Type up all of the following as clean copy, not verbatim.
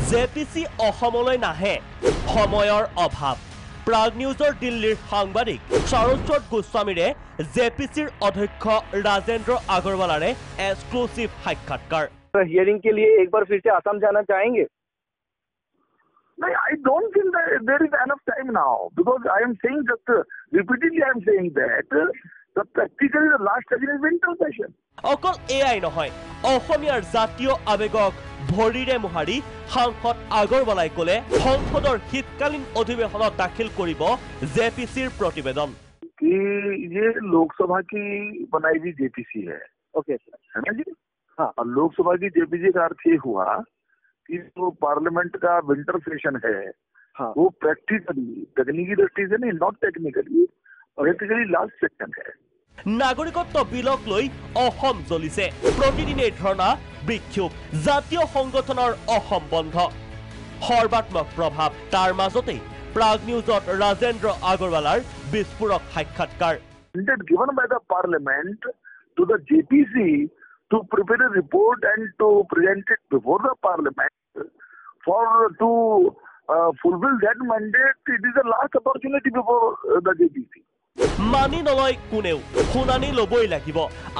JPC অসমলৈ নাহে সময়ৰ অভাৱ প্ৰাগ নিউজৰ দিল্লীৰ সাংবাদিক সৰস্বত গোস্বামীৰে জেপিচিৰ অধ্যক্ষ राजेंद्र আগৰৱালাৰে এক্সক্লুসিভ সাক্ষাৎকাৰ हियरिंग के लिए एक बार फिर से असम जाना चाहेंगे नहीं I don't think that there is enough time now because I am saying that repeatedly I am saying that practically the last session is winter session অকল এআই নহয় অসমীয়াৰ জাতীয় আবেগক ভৰিৰে মোহাৰি সাংসদ আগৰৱালাই ক'লে সংসদৰ শীতকালীন অধিৱেশনত দাখিল কৰিব জেপিচিৰ প্ৰতিবেদন कि ये लोकसभा की बनाई हुई जेपीसी है ओके है ना जी हाँ और लोकसभा की जेपीसी का अर्थ ये हुआ कि जो पार्लियामेंट का विंटर सेशन है हाँ वो प्रैक्टिकली तकनीकी दृष्टि से नहीं not technically practically last session है নাগৰিকত্ব বিলক লৈ অসম জ্বলিছে প্ৰতিদিনে ধৰ্ণা বিক্ষোভ জাতীয় সংগঠনৰ অসম বন্ধ সৰ্বাত্মক প্ৰভাৱ তাৰ মাজতে প্ৰাগ নিউজত ৰাজেন্দ্ৰ আগৰৱালাৰ বিস্ফোৰক সাক্ষাৎকাৰ given by the parliament to the JPC to prepare a report and to present it before the parliament for to fulfill that mandate it is the last opportunity before the JPC মানি নলয় কোনেও শুনানি লবই লাগিব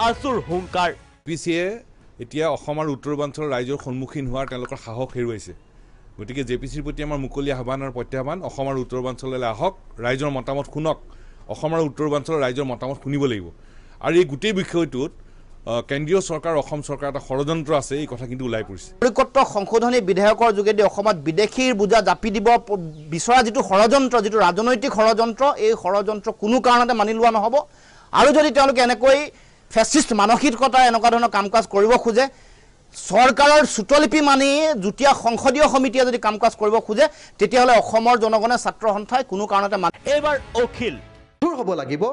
আসুৰ হুংকাৰ পিচিয়ে এতিয়া অসম আৰু উত্তৰবাঞ্চলৰ ৰাজ্যৰ সন্মুখীন হোৱাৰ তেওঁলোকৰ সাহস হেৰুৱাইছে গতিকে জেপিচিৰ প্ৰতি আমাৰ মুকলি আহ্বান আৰু প্ৰত্যাহ্বান অসম আৰু উত্তৰবাঞ্চললৈ আহক ৰাজ্যৰ মতামত শুনক অসম আৰু উত্তৰবাঞ্চলৰ ৰাজ্যৰ মতামত শুনিব লাগিব আৰু এই গোটেই বিষয়টোত কেন্দ্ৰীয় চৰকাৰ অসম চৰকাৰ এটা ষড়যন্ত্ৰ আছে এই কথা কিন্তু ওলাই পৰিছে নাগৰিকত্ব সংশোধনী বিধেয়কৰ যোগেদি অসমত বিদেশীৰ বুজা জাপি দিব বিচৰা যিটো ষড়যন্ত্ৰ যিটো ৰাজনৈতিক ষড়যন্ত্ৰ এই ষড়যন্ত্ৰ কোনো কাৰণতে মানি লোৱা নহ'ব আৰু যদি তেওঁলোকে এনেকৈ ফেচিষ্ট মানসিকতা এনেকুৱা ধৰণৰ কাম কাজ কৰিব খোজে চৰকাৰৰ সুতলিপি মানি যুটীয়া সংসদীয় সমিতিয়ে যদি কাম কাজ কৰিব খোজে তেতিয়াহ'লে অসমৰ জনগণে ছাত্ৰ সন্থাই কোনো কাৰণতে এবাৰ অখিল হ'ব লাগিব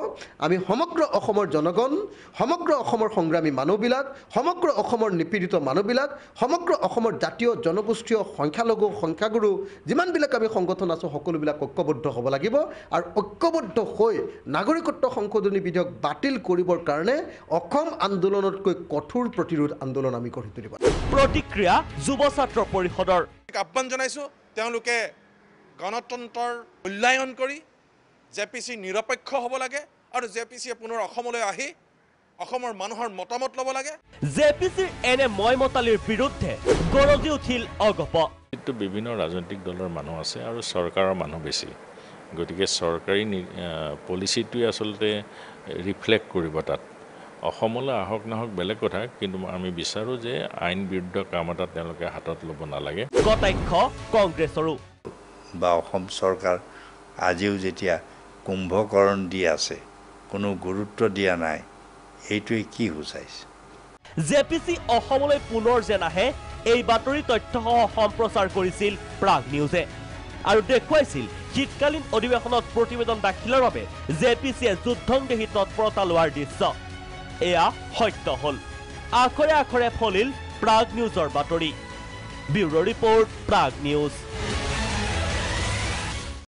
আমি সমগ্ৰ অসমৰ জনগণ সমগ্ৰ অসমৰ সংগ্ৰামী মানুহবিলাক সমগ্ৰ অসমৰ নিপীড়িত মানুহবিলাক সমগ্ৰ অসমৰ জাতীয় জনগোষ্ঠীয় সংখ্যালঘু সংখ্যাগুৰু যিমানবিলাক আমি সংগঠন আছো সকলোবিলাক ঐক্যবদ্ধ হ'ব লাগিব আৰু ঐক্যবদ্ধ হৈ নাগৰিকত্ব সংশোধনী বিধেয়ক বাতিল কৰিবৰ কাৰণে অসম আন্দোলনতকৈ কঠোৰ প্ৰতিৰোধ আন্দোলন আমি কৰি তুলিব প্ৰতিক্ৰিয়া যুৱ ছাত্ৰ পৰিষদৰ আহ্বান জনাইছো তেওঁলোকে গণতন্ত্ৰৰ মূল্যায়ন কৰি জেপিচি নিৰপেক্ষ হ'ব লাগে আৰু জেপিচিয়ে পুনৰ অসমলৈ আহি অসমৰ মানুহৰ মতামত ল'ব লাগে জেপিচিৰ এনে ময়মতালিৰ বিৰুদ্ধে গৰজি উঠিল অগপ বিভিন্ন ৰাজনৈতিক দলৰ মানুহ আছে আৰু চৰকাৰৰ মানুহ বেছি গতিকে চৰকাৰী পলিচিটোৱে আচলতে ৰিফ্লেক্ট কৰিব তাত অসমলৈ আহক নাহক বেলেগ কথা কিন্তু আমি বিচাৰোঁ যে আইন বিৰুদ্ধ কাম এটা তেওঁলোকে হাতত ল'ব নালাগে কটাক্ষ কংগ্ৰেছৰো বা অসম চৰকাৰ আজিও যেতিয়া কুম্ভকৰণ দি আছে কোনো গুৰুত্ব দিয়া নাই এইটোৱে কি বুজাইছে জেপিচি অসমলৈ পুনৰ যে নাহে এই বাতৰি তথ্যসহ সম্প্ৰচাৰ কৰিছিল প্ৰাগ নিউজে আৰু দেখুৱাইছিল শীতকালীন অধিৱেশনত প্ৰতিবেদন দাখিলৰ বাবে জেপিচিয়ে যুদ্ধংদেহী তৎপৰতা লোৱাৰ দৃশ্য এয়া সত্য হ'ল আখৰে আখৰে ফলিল প্ৰাগ নিউজৰ বাতৰি ব্যুৰ' ৰিপৰ্ট প্ৰাগ নিউজ